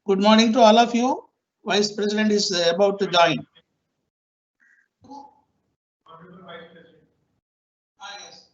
Good morning to all of you. Vice President is about to join. Honorable Vice President. Yes.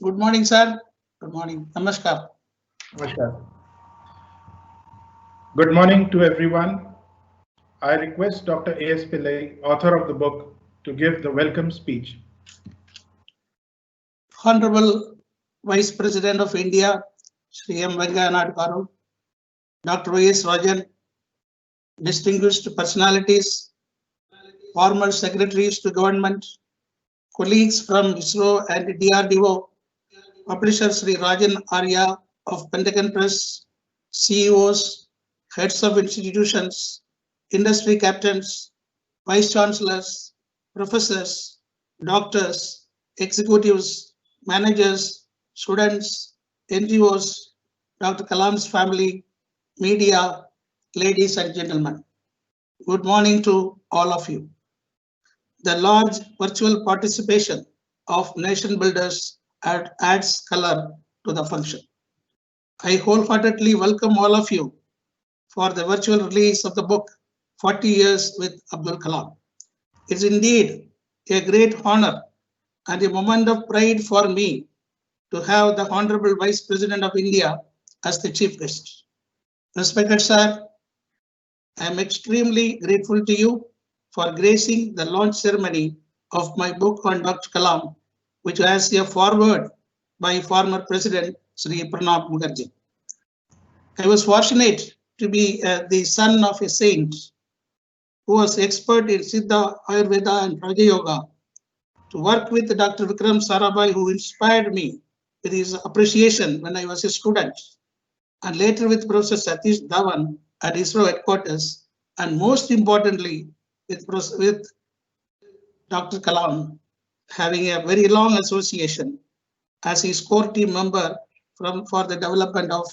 Good morning, sir. Good morning. Namaskar. Namaskar. Good morning to everyone. I request Dr. A.S. Pillai, author of the book, to give the welcome speech. Honorable Vice President of India, Shri Venkaiah Naidu, Dr. V.S. Rajan, distinguished personalities, former secretaries to government, colleagues from ISRO and DRDO, publisher Shri Rajan Arya of Pentagon Press, CEOs, heads of institutions, industry captains, vice chancellors, professors, doctors, executives, managers, students, NGOs, Dr. Kalam's family, media, ladies and gentlemen. Good morning to all of you. The large virtual participation of nation builders adds color to the function. I wholeheartedly welcome all of you for the virtual release of the book 40 Years with Abdul Kalam. It's indeed a great honor and a moment of pride for me to have the Honorable Vice President of India as the chief guest. Respected sir, I am extremely grateful to you for gracing the launch ceremony of my book on Dr. Kalam, which has a foreword by former President Shri Pranab Mukherjee. I was fortunate to be the son of a saint who was expert in Siddha, Ayurveda and Raja Yoga, to work with Dr. Vikram Sarabhai, who inspired me with his appreciation when I was a student, and later with Professor Satish Dhawan at ISRO headquarters, and most importantly with Dr. Kalam, having a very long association as his core team member for the development of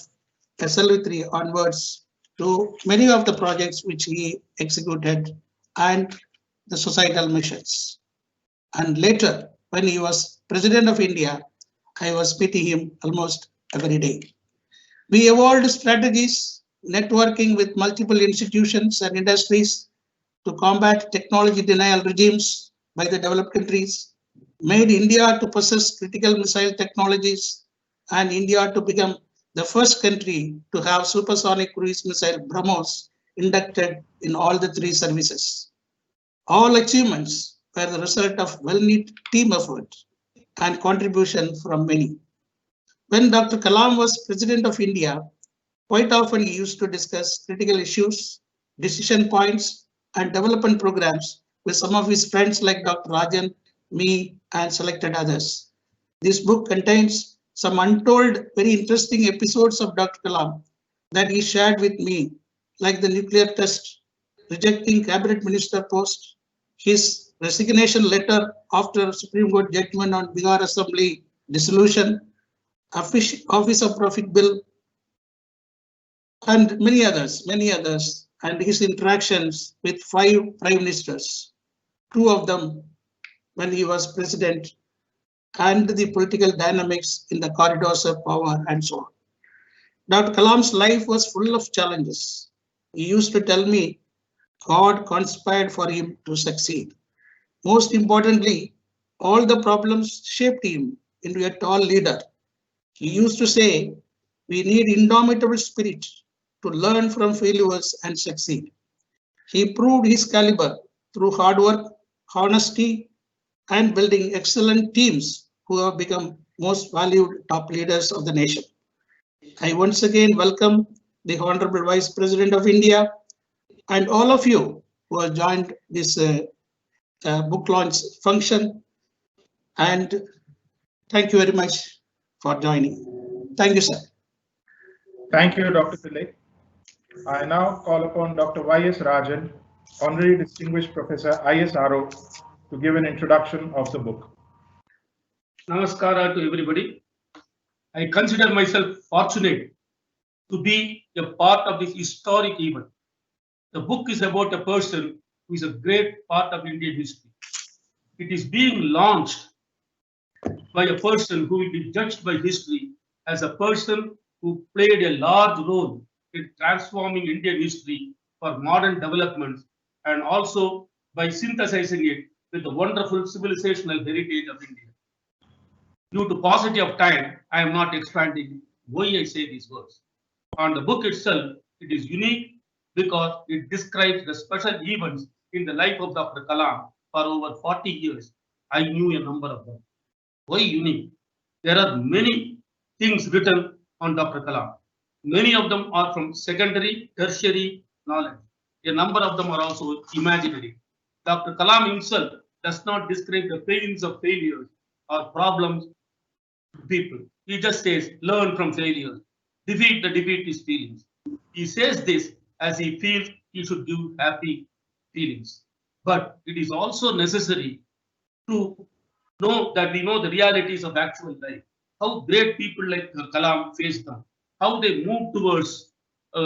SLV3 onwards to many of the projects which he executed and the societal missions. And later, when he was President of India, I was meeting him almost every day. We evolved strategies, networking with multiple institutions and industries to combat technology denial regimes by the developed countries, made India to possess critical missile technologies, and India to become the first country to have supersonic cruise missile BraMos inducted in all the three services. All achievements were the result of well-knit team effort and contribution from many. When Dr. Kalam was President of India, quite often he used to discuss critical issues, decision points, and development programs with some of his friends like Dr. Rajan, me, and selected others. This book contains some untold, very interesting episodes of Dr. Kalam that he shared with me, like the nuclear test, rejecting cabinet minister post, his resignation letter after Supreme Court judgment on Bihar Assembly dissolution, Office of Profit Bill, and many others, and his interactions with 5 prime ministers, 2 of them when he was president, and the political dynamics in the corridors of power and so on. Dr. Kalam's life was full of challenges. He used to tell me, God conspired for him to succeed. Most importantly, All the problems shaped him into a tall leader. He used to say, we need indomitable spirit to learn from failures and succeed. He proved his caliber through hard work, honesty, and building excellent teams who have become most valued top leaders of the nation. I once again welcome the Honorable Vice President of India and all of you who have joined this book launch function. And thank you very much for joining. Thank you, sir. Thank you, Dr. Pillai. I now call upon Dr. Y.S. Rajan, Honorary Distinguished Professor ISRO, to give an introduction of the book. Namaskara to everybody. I consider myself fortunate to be a part of this historic event. The book is about a person who is a great part of Indian history. It is being launched by a person who will be judged by history as a person who played a large role in transforming Indian history for modern developments, and also by synthesizing it with the wonderful civilizational heritage of India. Due to paucity of time, I am not expanding why I say these words. On the book itself, it is unique because it describes the special events in the life of Dr. Kalam for over 40 years. I knew a number of them. Why unique? There are many things written on Dr. Kalam. Many of them are from secondary, tertiary knowledge. A number of them are also imaginary. Dr. Kalam himself does not describe the pains of failures or problems to people. He just says, learn from failures, defeat the defeatist feelings. He says this as he feels he should give happy feelings. But it is also necessary to know that we know the realities of actual life. How great people like Kalam faced them. How they move towards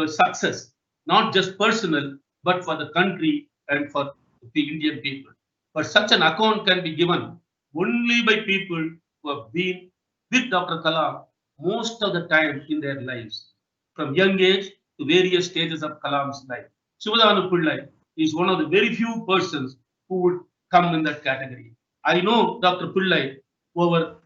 success, not just personal, but for the country and for the Indian people. But such an account can be given only by people who have been with Dr. Kalam most of the time in their lives, from young age to various stages of Kalam's life. Sivathanu Pillai is one of the very few persons who would come in that category. I know Dr. Pillai over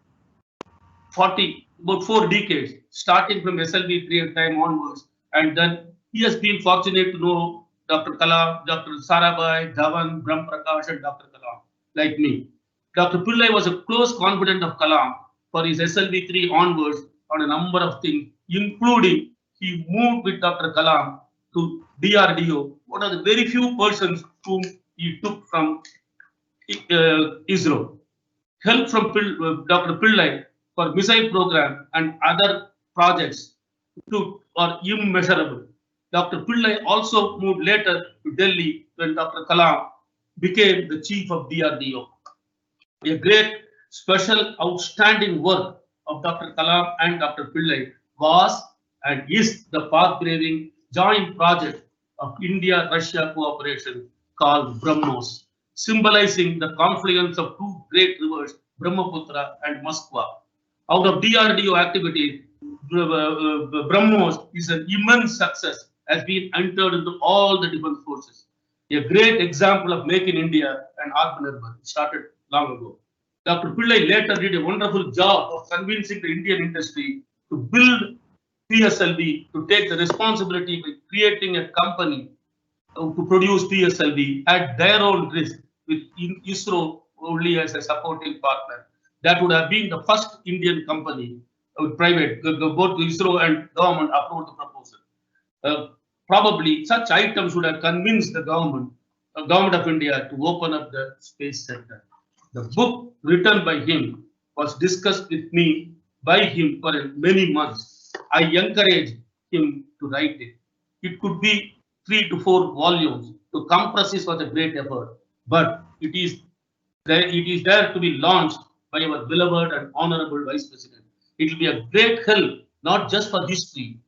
about 4 decades, starting from SLV period time onwards, and then he has been fortunate to know Dr. Kalam, Dr. Sarabhai, Dhawan, Brahm Prakash, and Dr. Kalam, like me. Dr. Pillai was a close confidant of Kalam for his SLV3 onwards on a number of things, including he moved with Dr. Kalam to DRDO, one of the very few persons whom he took from ISRO. Help from Dr. Pillai for missile program and other projects are immeasurable. Dr. Pillai also moved later to Delhi when Dr. Kalam became the chief of DRDO. A great, special, outstanding work of Dr. Kalam and Dr. Pillai was and is the path-graving joint project of India-Russia cooperation called BraMos, symbolizing the confluence of two great rivers, Brahmaputra and Moskva. Out of DRDO activities, BraMos is an immense success, has been entered into all the defense forces. A great example of Make in India and Atmanirbhar started long ago. Dr. Pillai later did a wonderful job of convincing the Indian industry to build PSLV, to take the responsibility by creating a company to produce PSLV at their own risk, with ISRO only as a supporting partner. That would have been the first Indian company, private, both ISRO and government approved the proposal. Probably such items would have convinced the government of India to open up the space center. The book written by him was discussed with me by him for many months. I encouraged him to write it. It could be 3 to 4 volumes. To compress this was a great effort, but it is there to be launched by our beloved and honorable Vice President. It will be a great help, not just for history,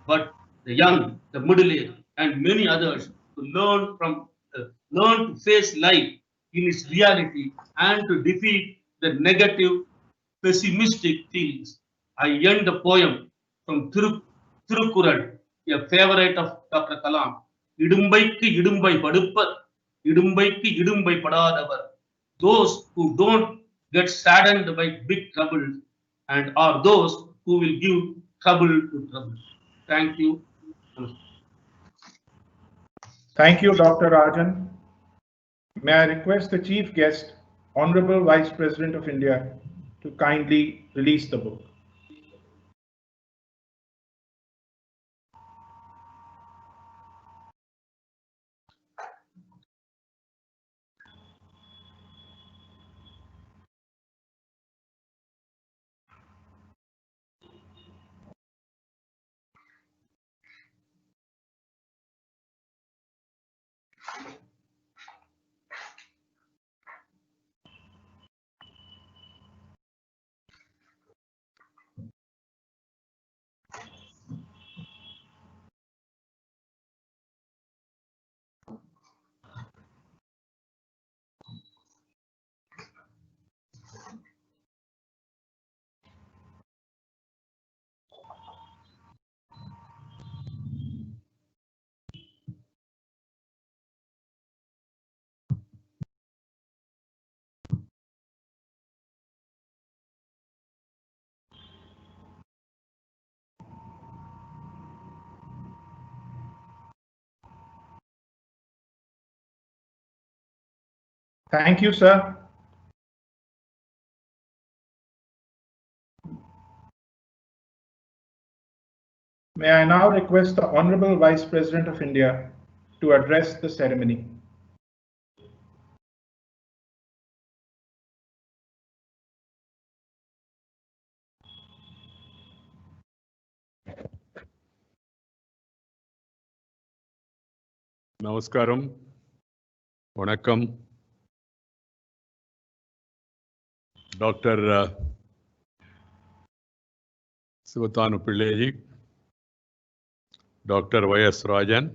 but the young, the middle age, and many others to learn to face life in its reality and to defeat the negative, pessimistic feelings. I end the poem from Thirukural, a favorite of Dr. Kalam. Idumbaikku idumbai padupar, idumbaikku idumbai padadavar. Those who don't get saddened by big troubles and are those who will give trouble to trouble. Thank you. Thank you, Dr. Rajan. May I request the Chief Guest, Honorable Vice President of India, to kindly release the book. Thank you, sir. May I now request the Honorable Vice President of India to address the ceremony. Namaskaram, Vanakkam, Dr. Sivathanu Pillai, Dr. Y.S. Rajan,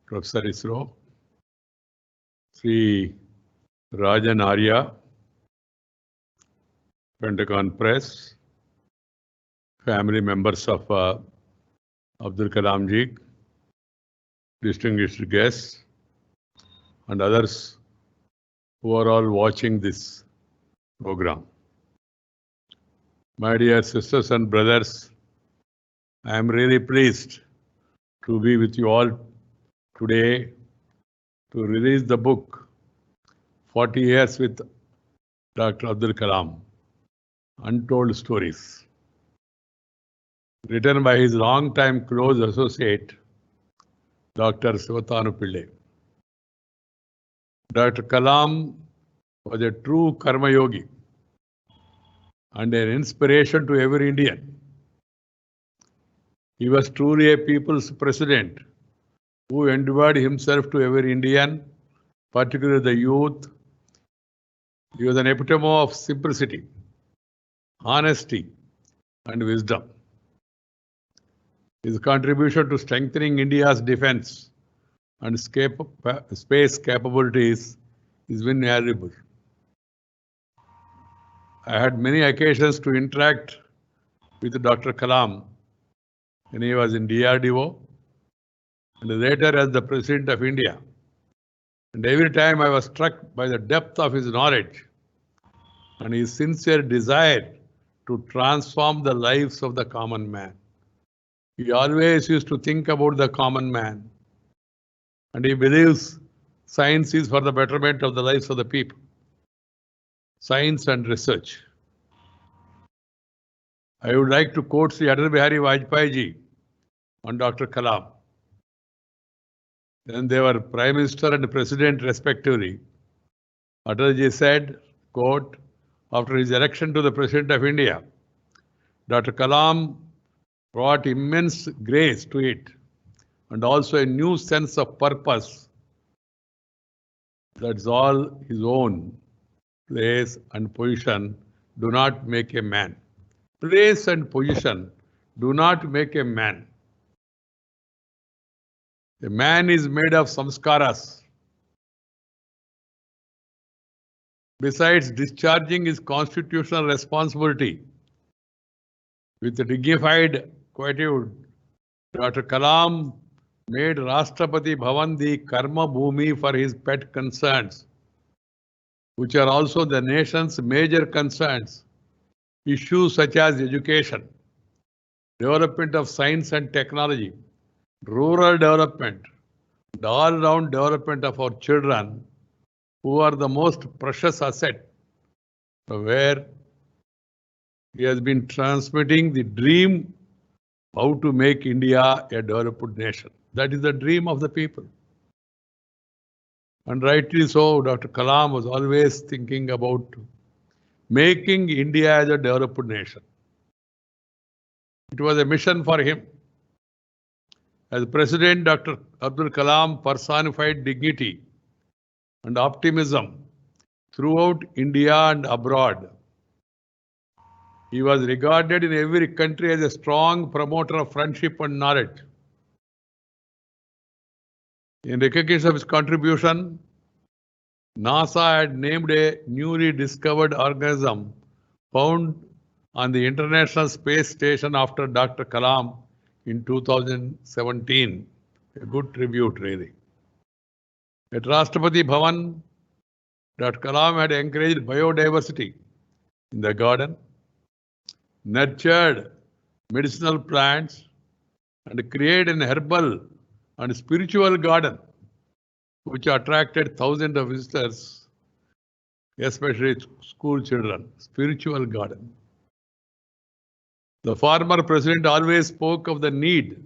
Professor ISRO, Shri Rajan Arya, Pentagon Press, family members of Abdul Kalam ji, distinguished guests, and others who are all watching this program. My dear sisters and brothers, I am really pleased to be with you all today to release the book 40 Years with Dr. Abdul Kalam, Untold Stories, written by his long-time close associate, Dr. Sivathanu Pillai. Dr. Kalam was a true karma yogi and an inspiration to every Indian. He was truly a people's president who endeared himself to every Indian, particularly the youth. He was an epitome of simplicity, honesty, and wisdom. His contribution to strengthening India's defense and space capabilities is invaluable. I had many occasions to interact with Dr. Kalam when he was in DRDO and later as the President of India. And every time I was struck by the depth of his knowledge and his sincere desire to transform the lives of the common man. He always used to think about the common man, and he believes science is for the betterment of the lives of the people. Science and research. I would like to quote Sri Atal Bihari Vajpayee ji on Dr. Kalam. Then they were Prime Minister and President respectively. Atalji said, quote, after his election to the President of India, Dr. Kalam brought immense grace to it and also a new sense of purpose. That's all his own. Place and position do not make a man. Place and position do not make a man. A man is made of samskaras. Besides discharging his constitutional responsibility with a dignified quietude, Dr. Kalam made Rashtrapati Bhavan the karma bhumi for his pet concerns. which are also the nation's major concerns. Issues such as education, development of science and technology, rural development, the all-round development of our children, who are the most precious asset, where he has been transmitting the dream how to make India a developed nation. That is the dream of the people. And rightly so, Dr. Kalam was always thinking about making India as a developed nation. It was a mission for him. As President, Dr. Abdul Kalam personified dignity and optimism throughout India and abroad. He was regarded in every country as a strong promoter of friendship and knowledge. In recognition of his contribution, NASA had named a newly discovered organism found on the International Space Station after Dr. Kalam in 2017. A good tribute, really. At Rashtrapati Bhavan, Dr. Kalam had encouraged biodiversity in the garden, nurtured medicinal plants, and created an herbal and spiritual garden which attracted thousands of visitors, especially school children. Spiritual garden. The former president always spoke of the need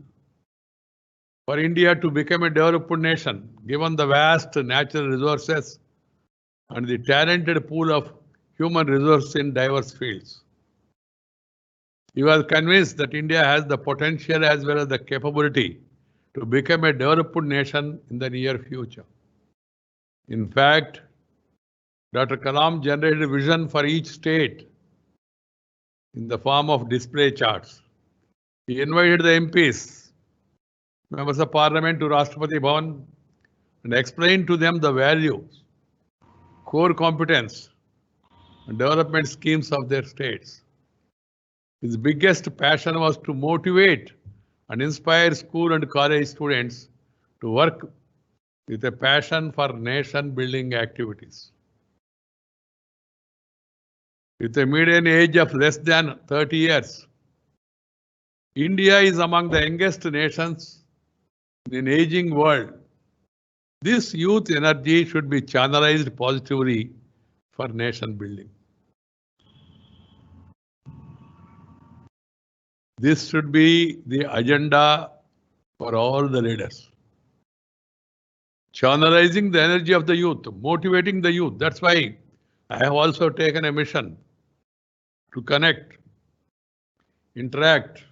for India to become a developed nation, given the vast natural resources and the talented pool of human resources in diverse fields. He was convinced that India has the potential as well as the capability to become a developed nation in the near future. In fact, Dr. Kalam generated a vision for each state in the form of display charts. He invited the MPs, members of parliament, to Rashtrapati Bhavan and explained to them the values, core competence, and development schemes of their states. His biggest passion was to motivate and inspire school and college students to work with a passion for nation-building activities. With a median age of less than 30 years, India is among the youngest nations in an aging world. This youth energy should be channelized positively for nation building. This should be the agenda for all the leaders. Channelizing the energy of the youth, motivating the youth. That's why I have also taken a mission to connect, interact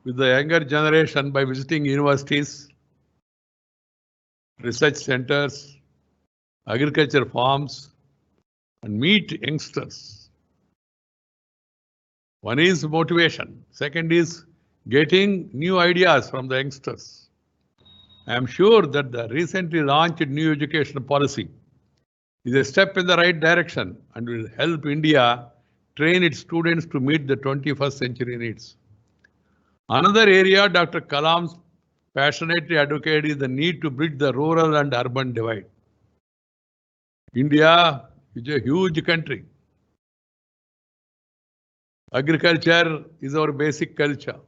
with the younger generation by visiting universities, research centers, agriculture farms, and meet youngsters. One is motivation. Second is getting new ideas from the youngsters. I am sure that the recently launched new education policy is a step in the right direction and will help India train its students to meet the 21st century needs. Another area Dr. Kalam passionately advocated is the need to bridge the rural and urban divide. India is a huge country. Agriculture is our basic culture.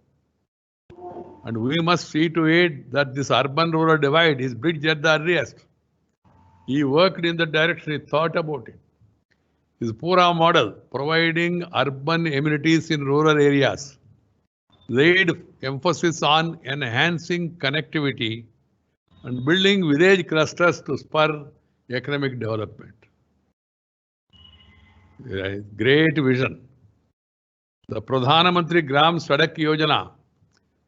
And we must see to it that this urban-rural divide is bridged at the earliest. He worked in the direction, he thought about it. His Pura model, providing urban amenities in rural areas, laid emphasis on enhancing connectivity and building village clusters to spur economic development. Great vision. The Pradhana Mantri Gram Sadak Yojana,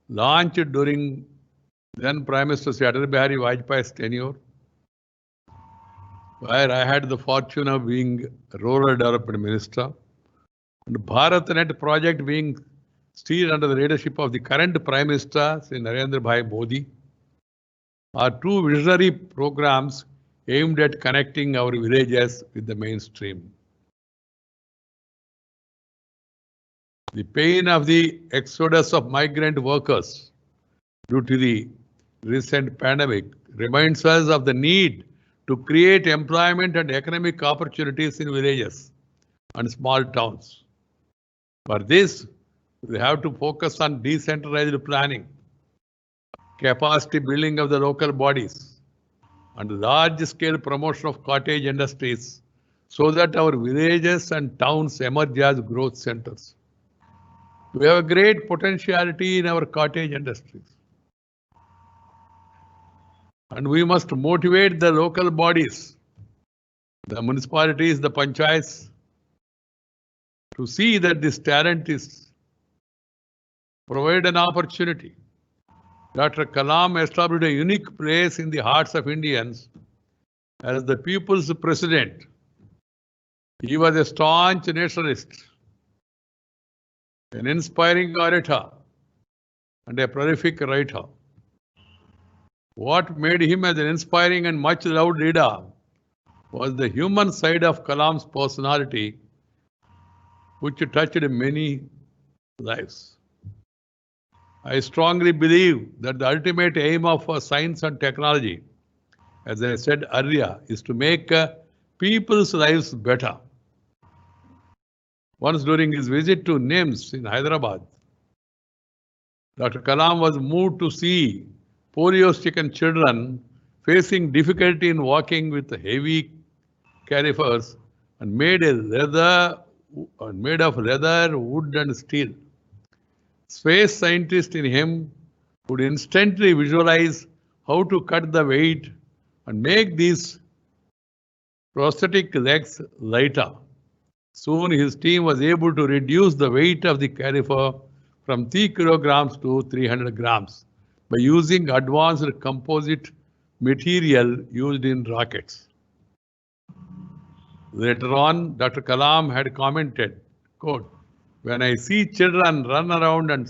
launched during then Prime Minister Atal Bihari Vajpayee's tenure, where I had the fortune of being Rural Development Minister, and BharatNet project being steered under the leadership of the current Prime Minister, Shri Narendra Bhai Modi, are two visionary programs aimed at connecting our villages with the mainstream. The pain of the exodus of migrant workers due to the recent pandemic reminds us of the need to create employment and economic opportunities in villages and small towns. For this, we have to focus on decentralized planning, capacity building of the local bodies, and large-scale promotion of cottage industries so that our villages and towns emerge as growth centers. We have a great potentiality in our cottage industries. And we must motivate the local bodies, the municipalities, the panchayats, to see that this talent is provide an opportunity. Dr. Kalam established a unique place in the hearts of Indians as the people's president. He was a staunch nationalist, an inspiring orator, and a prolific writer. What made him as an inspiring and much loved leader was the human side of Kalam's personality, which touched many lives. I strongly believe that the ultimate aim of science and technology, as I said earlier, is to make people's lives better. Once during his visit to NIMS in Hyderabad, Dr. Kalam was moved to see polio-stricken children facing difficulty in walking with heavy carriers and made of leather, wood, and steel. Space scientist in him would instantly visualize how to cut the weight and make these prosthetic legs lighter. Soon his team was able to reduce the weight of the carrier from 3 kilograms to 300 grams by using advanced composite material used in rockets. Later on, Dr. Kalam had commented, quote, "When I see children run around and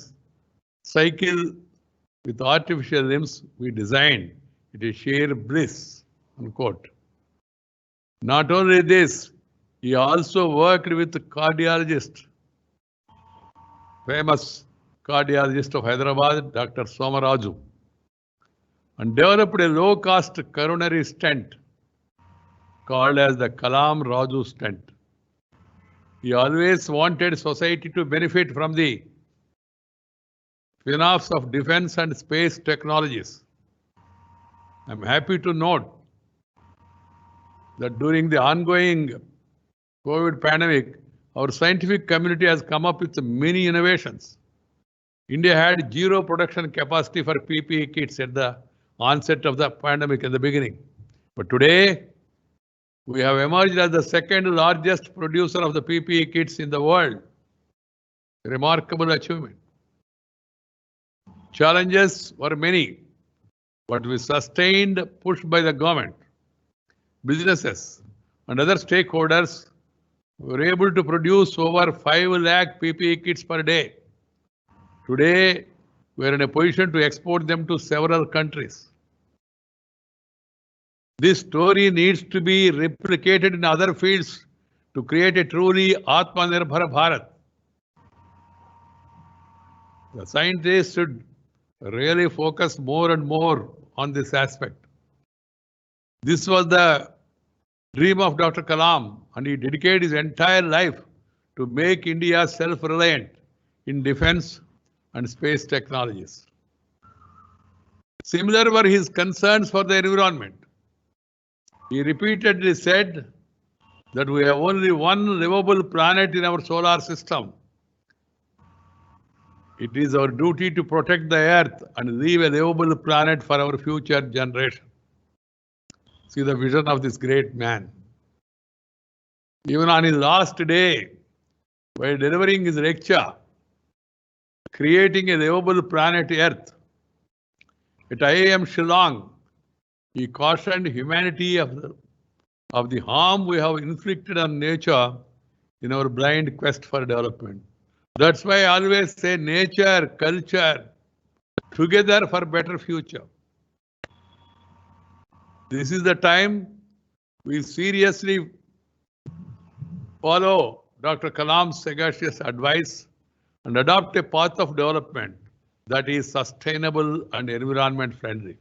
cycle with artificial limbs we designed, it is sheer bliss," unquote. Not only this, he also worked with the cardiologist, famous cardiologist of Hyderabad, Dr. Somaraju, and developed a low-cost coronary stent called as the Kalam Raju stent. He always wanted society to benefit from the spin-offs of defense and space technologies. I'm happy to note that during the ongoing COVID pandemic, our scientific community has come up with many innovations. India had zero production capacity for PPE kits at the onset of the pandemic in the beginning. But today, we have emerged as the second largest producer of the PPE kits in the world. Remarkable achievement. Challenges were many, but we sustained push by the government, businesses, and other stakeholders. We were able to produce over 5 lakh PPE kits per day. Today, we are in a position to export them to several countries. This story needs to be replicated in other fields to create a truly Atmanirbhar Bharat. The scientists should really focus more and more on this aspect. This was the dream of Dr. Kalam, and he dedicated his entire life to make India self-reliant in defense and space technologies. Similar were his concerns for the environment. He repeatedly said that we have only one livable planet in our solar system. It is our duty to protect the earth and leave a livable planet for our future generation. See the vision of this great man. Even on his last day, while delivering his lecture, Creating a Livable Planet Earth, at IIM Shillong, he cautioned humanity of the harm we have inflicted on nature in our blind quest for development. That's why I always say nature, culture, together for better future. This is the time we seriously follow Dr. Kalam's sagacious advice and adopt a path of development that is sustainable and environment friendly.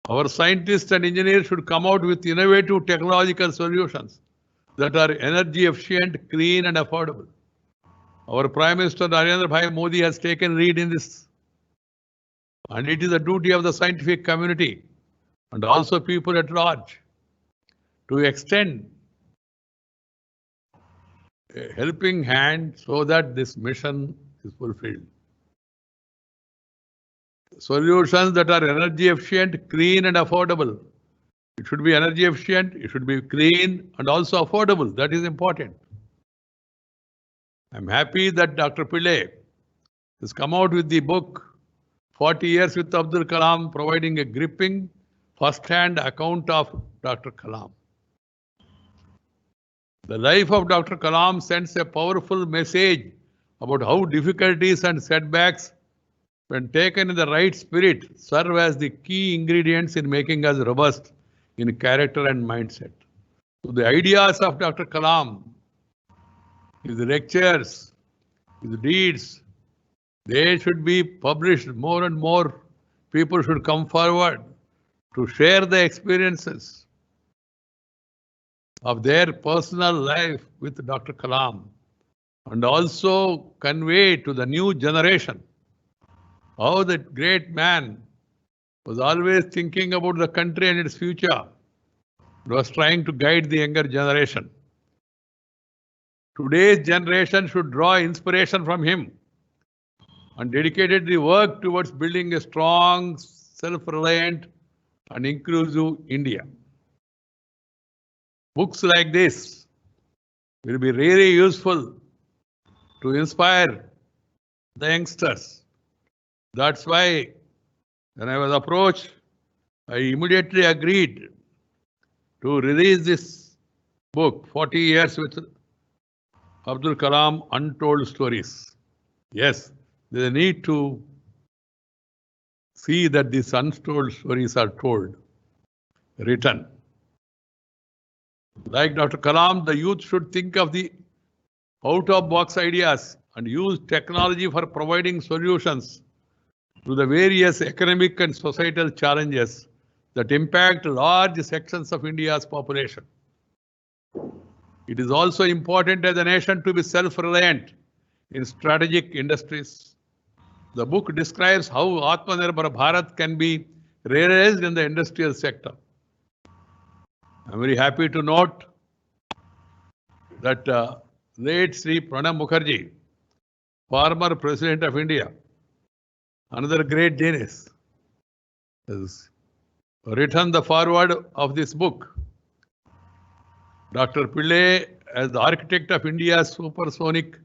Our scientists and engineers should come out with innovative technological solutions that are energy efficient, clean and affordable. Our Prime Minister Narendra Bhai Modi has taken lead in this. And it is the duty of the scientific community and also people at large to extend a helping hand so that this mission is fulfilled. Solutions that are energy efficient, clean and affordable. It should be energy efficient, it should be clean and also affordable. That is important. I'm happy that Dr. Pillai has come out with the book 40 Years with Abdul Kalam, providing a gripping first-hand account of Dr. Kalam. The life of Dr. Kalam sends a powerful message about how difficulties and setbacks, when taken in the right spirit, serve as the key ingredients in making us robust in character and mindset. So the ideas of Dr. Kalam, his lectures, his deeds, they should be published more and more. People should come forward to share the experiences of their personal life with Dr. Kalam and also convey to the new generation how that great man was always thinking about the country and its future. He was trying to guide the younger generation. Today's generation should draw inspiration from him and dedicated the work towards building a strong, self-reliant and inclusive India. Books like this will be really useful to inspire the youngsters. That's why when I was approached, I immediately agreed to release this book, 40 Years with Abdul Kalam, Untold Stories. Yes, there's a need to see that these untold stories are told, written. Like Dr. Kalam, the youth should think of the out-of-box ideas and use technology for providing solutions to the various economic and societal challenges that impact large sections of India's population. It is also important as a nation to be self-reliant in strategic industries. The book describes how Atmanirbhar Bharat can be realized in the industrial sector. I'm very happy to note that late Shri Pranab Mukherjee, former President of India, another great genius, has written the foreword of this book. Dr. Pillai, as the architect of India's supersonic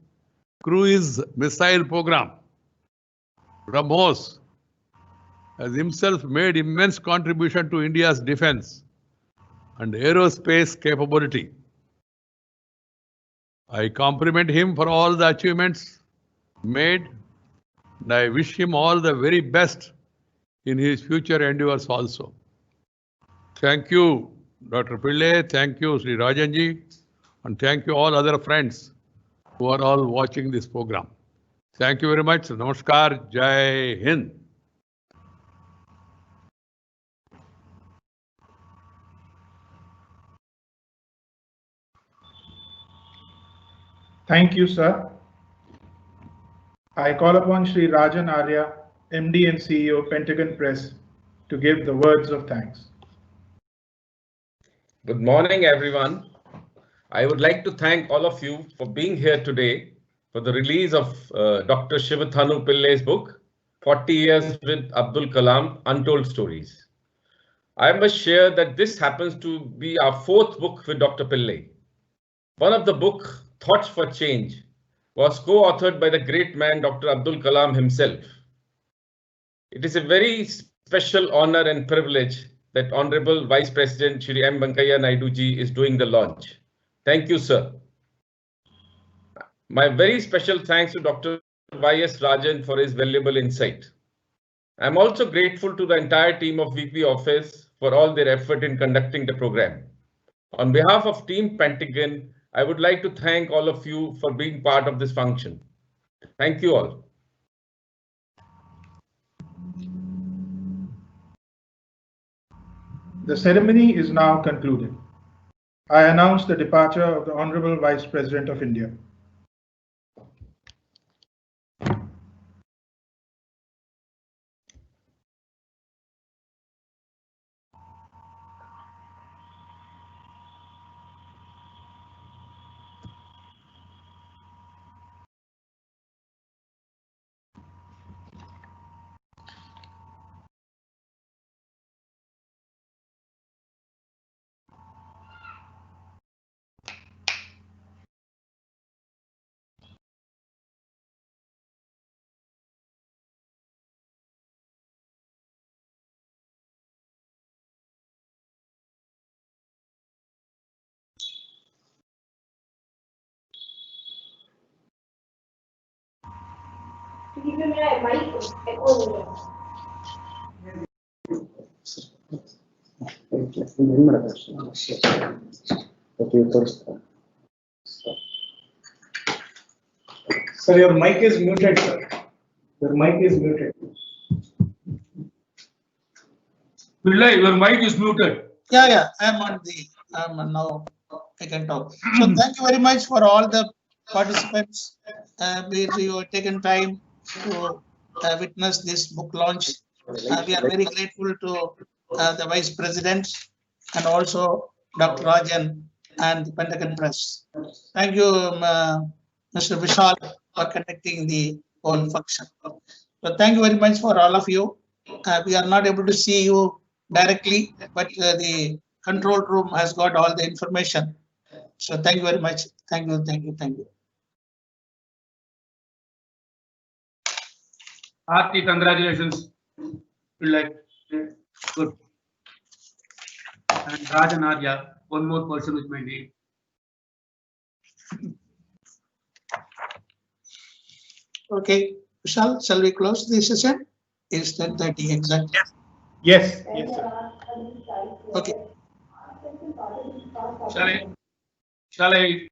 cruise missile program, BraMos, has himself made immense contribution to India's defense and aerospace capability. I compliment him for all the achievements made, and I wish him all the very best in his future endeavors also. Thank you, Dr. Pillai, thank you, Sri Rajanji, and thank you all other friends who are all watching this program. Thank you very much. Namaskar. Jai Hind. Thank you, sir. I call upon Shri Rajan Arya, MD and CEO, Pentagon Press, to give the words of thanks. Good morning, everyone. I would like to thank all of you for being here today for the release of Dr. Sivathanu Pillai's book, 40 Years with Abdul Kalam, Untold Stories. I must share that this happens to be our fourth book with Dr. Pillai. One of the book, Thoughts for Change, was co-authored by the great man Dr. Abdul Kalam himself. It is a very special honor and privilege that Honorable Vice President Shri Venkaiah Naidu ji is doing the launch. Thank you, sir. My very special thanks to Dr. Y.S. Rajan for his valuable insight. I'm also grateful to the entire team of VP Office for all their effort in conducting the program. On behalf of Team Pentagon, I would like to thank all of you for being part of this function. Thank you all. The ceremony is now concluded. I announce the departure of the Honorable Vice President of India. Sir, your mic is muted, sir. Your mic is muted. Pillai, your mic is muted. Yeah, I'm now I can talk. So thank you very much for all the participants. You have taken time to witness this book launch. We are very grateful to the Vice President and also Dr. Rajan and the Pentagon Press. Thank you, Mr. Vishal, for conducting the whole function. So thank you very much for all of you. We are not able to see you directly, but the control room has got all the information. So thank you very much. Thank you. Hearty congratulations, Pillai. Good. And Rajan Arya, one more person with my name. Okay, shall we close the session? It's 10:30 exactly. Yes, yes, sir. Okay. Shall I